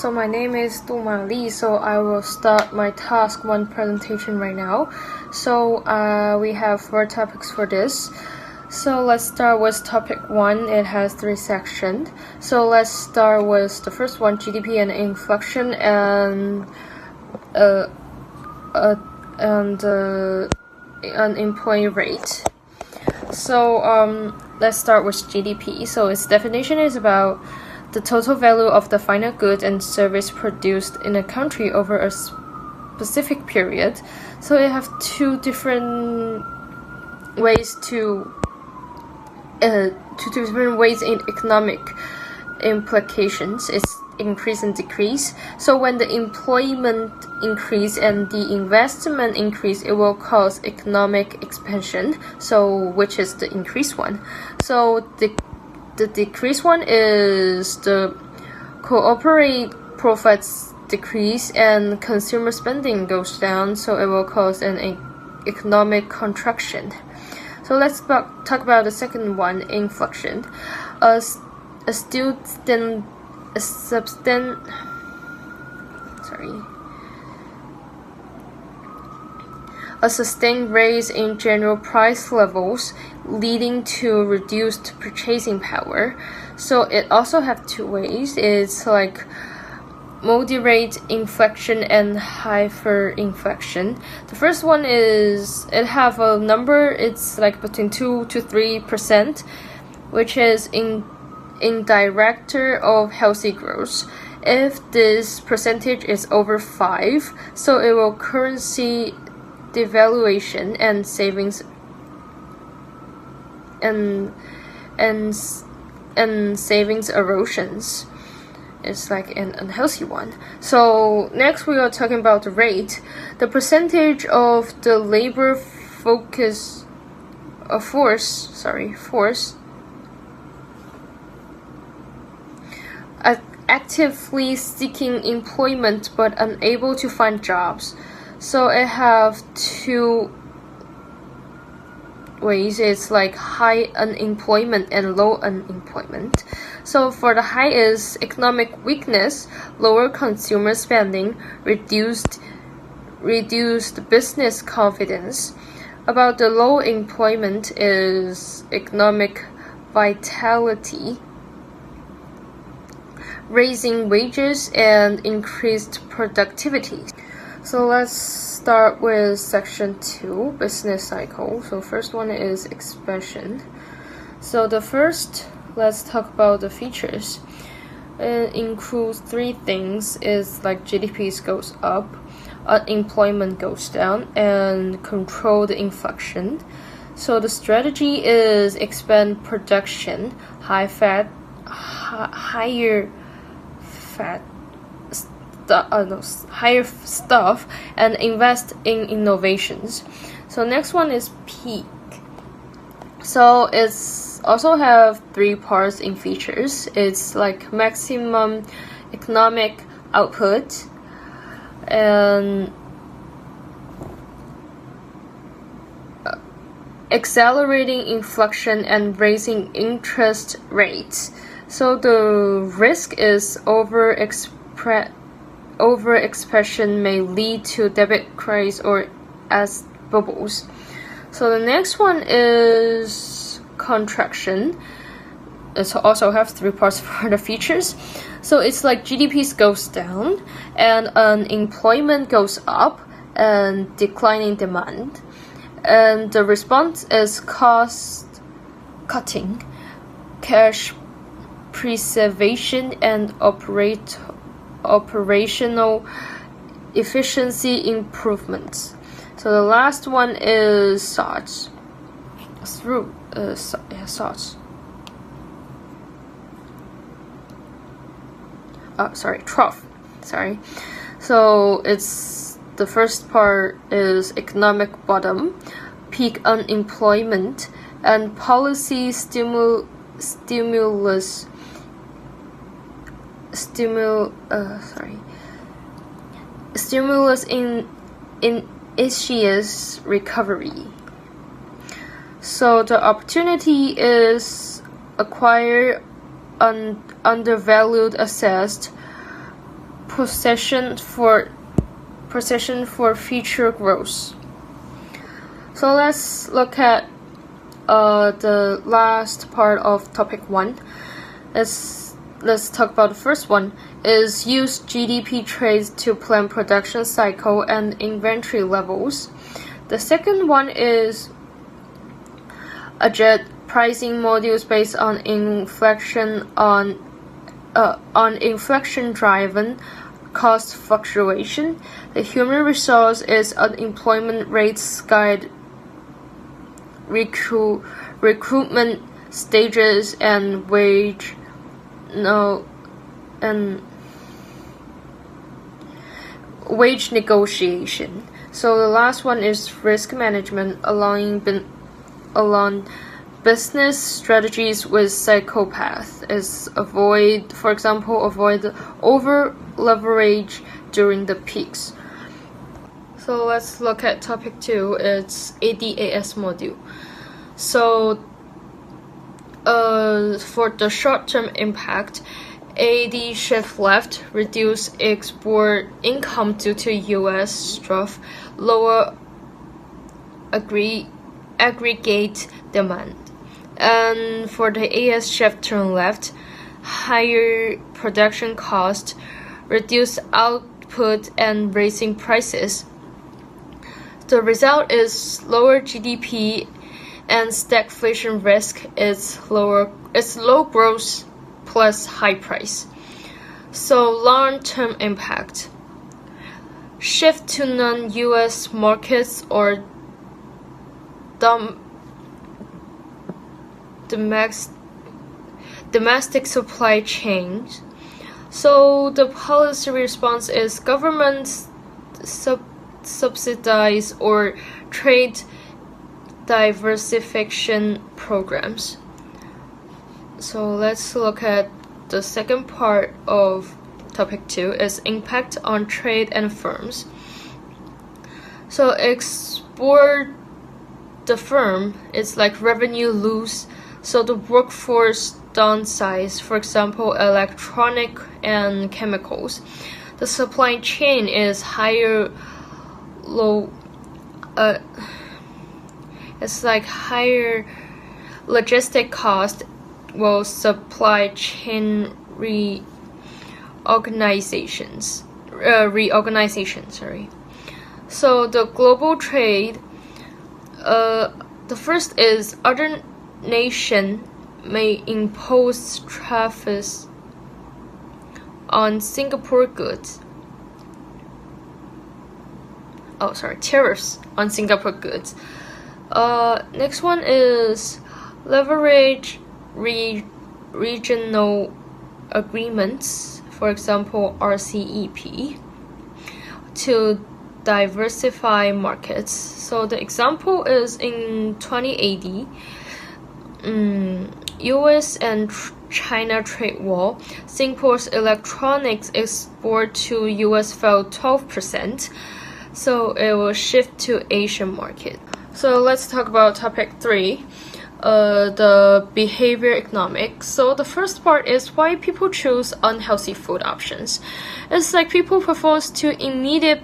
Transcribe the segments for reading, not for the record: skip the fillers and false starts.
So my name is Duma Li, so I will start my task 1 presentation right now. So we have 4 topics for this. So let's start with topic 1. It has 3 sections. So let's start with the first one, GDP and inflation and unemployment rate. So let's start with GDP. So its definition is about the total value of the final goods and service produced in a country over a specific period. So it have 2 different ways in economic implications. It's increase and decrease. So when the employment increase and the investment increase, it will cause economic expansion. So which is the increased one? So the decreased one is the corporate profits decrease and consumer spending goes down. So it will cause an economic contraction. So let's talk about the second one, inflation. A sustained rise in general price levels, leading to reduced purchasing power. So it also have 2 ways. It's like moderate inflation and hyperinflation. The first one is it have a number. It's like between 2 to 3%, which is indicator of healthy growth. If this percentage is over 5, so it will currency devaluation and savings and savings erosions. It's like an unhealthy one. So next we are talking about the rate. The percentage of the labor force actively seeking employment but unable to find jobs. So it have 2 ways. It's like high unemployment and low unemployment. So for the high is economic weakness, lower consumer spending, reduced business confidence. About the low employment is economic vitality, raising wages and increased productivity. So let's start with section 2, business cycle. So first one is expansion. So let's talk about the features. It includes 3 things. Is like GDP goes up, unemployment goes down, and control the inflation. So the strategy is expand production, higher stuff, and invest in innovations. So next one is peak. So it's also have 3 parts in features. It's like maximum economic output and accelerating inflation and raising interest rates. So the risk is overexpression may lead to debit craze or as bubbles. So the next one is contraction. It also have 3 parts for the features. So it's like GDP goes down and unemployment goes up and declining demand. And the response is cost cutting, cash preservation, and operational efficiency improvements. So the last one is trough. So it's the first part is economic bottom, peak unemployment, and policy stimulus in issues recovery. So the opportunity is acquire undervalued assets position for future growth. So let's look at the last part of topic 1. Let's talk about the first one, is use GDP trades to plan production cycle and inventory levels. The second one is adjust pricing modules based on inflation-driven cost fluctuation. The human resource is unemployment rates guide recruitment stages and wage negotiation. So the last one is risk management, along business strategies with psychopath is avoid over leverage during the peaks. So let's look at topic 2. It's ADAS module. So for the short-term impact, AD shift left, reduce export income due to U.S. trough, lower aggregate demand. And for the AS shift turn left, higher production cost, reduce output and raising prices. The result is lower GDP and stagflation risk is low growth plus high price. So long-term impact, shift to non-US markets or domestic supply chains. So the policy response is government subsidize or trade diversification programs. So let's look at the second part of topic 2 is impact on trade and firms. So export the firm is like revenue lose, so the workforce downsize, for example electronic and chemicals. The supply chain is higher logistic cost, will supply chain reorganization. So the global trade, the first is other nation may impose tariffs on Singapore goods. Next one is leverage regional agreements, for example RCEP, to diversify markets. So the example is in 2080, US and China trade war, Singapore's electronics export to US fell 12%, so it will shift to Asian market. So let's talk about topic 3, the behavior economics. So the first part is why people choose unhealthy food options. It's like people prefer to immediate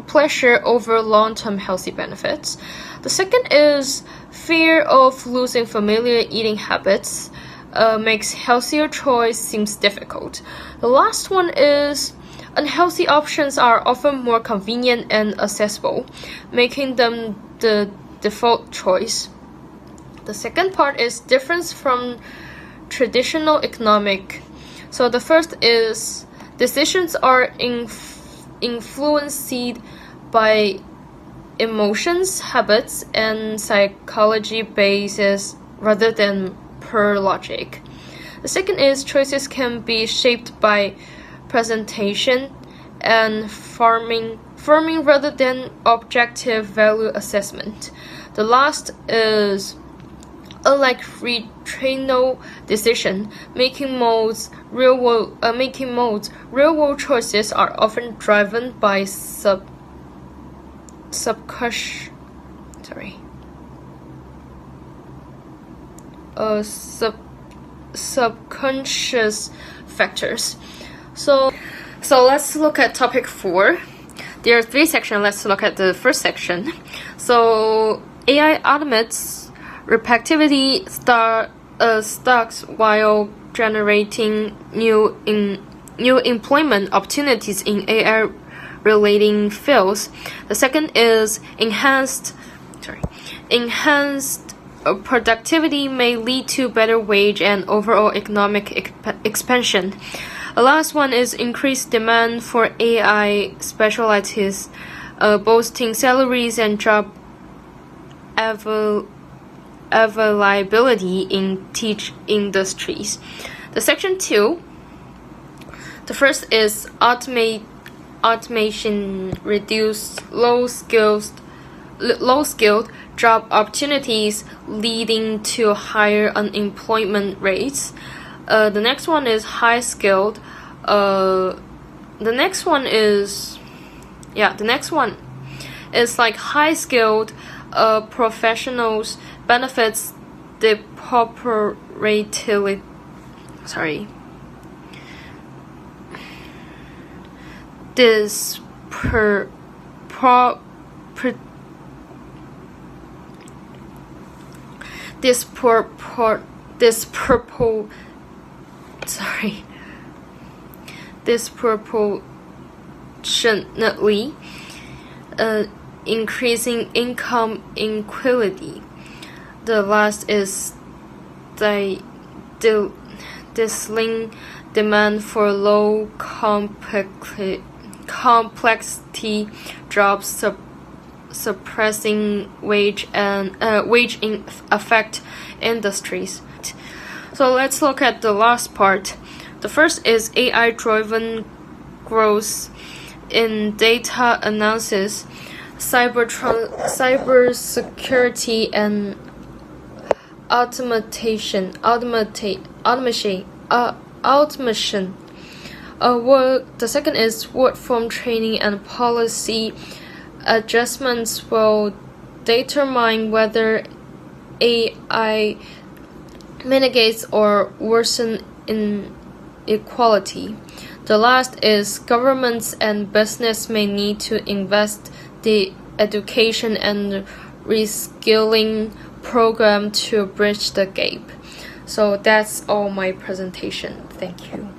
pleasure over long-term healthy benefits. The second is fear of losing familiar eating habits makes healthier choice seems difficult. The last one is unhealthy options are often more convenient and accessible, making them the default choice. The second part is difference from traditional economic. So the first is decisions are influenced by emotions, habits, and psychology basis rather than pure logic. The second is choices can be shaped by presentation and farming rather than objective value assessment. The last is unlike retraining decision making modes, real world choices are often driven by subconscious factors. So So let's look at topic 4. There are 3 sections. Let's look at the first section. So AI automates repetitivity tasks while generating new employment opportunities in AI relating fields. The second is enhanced productivity may lead to better wage and overall economic expansion. The last one is increased demand for AI specialties, boosting salaries and job availability in teach industries. The section 2, the first is automation reduce low-skilled job opportunities, leading to higher unemployment rates. The next one is high-skilled. The next one is like high-skilled professionals benefits disproportionately, increasing income inequality. The last is distilling demand for low complexity jobs, suppressing wage affect industries. So let's look at the last part. The first is AI-driven growth in data analysis, cybersecurity, and automation. The second is workforce training and policy adjustments will determine whether AI mitigates or worsens inequality. The last is governments and business may need to invest the education and reskilling program to bridge the gap. So that's all my presentation. Thank you.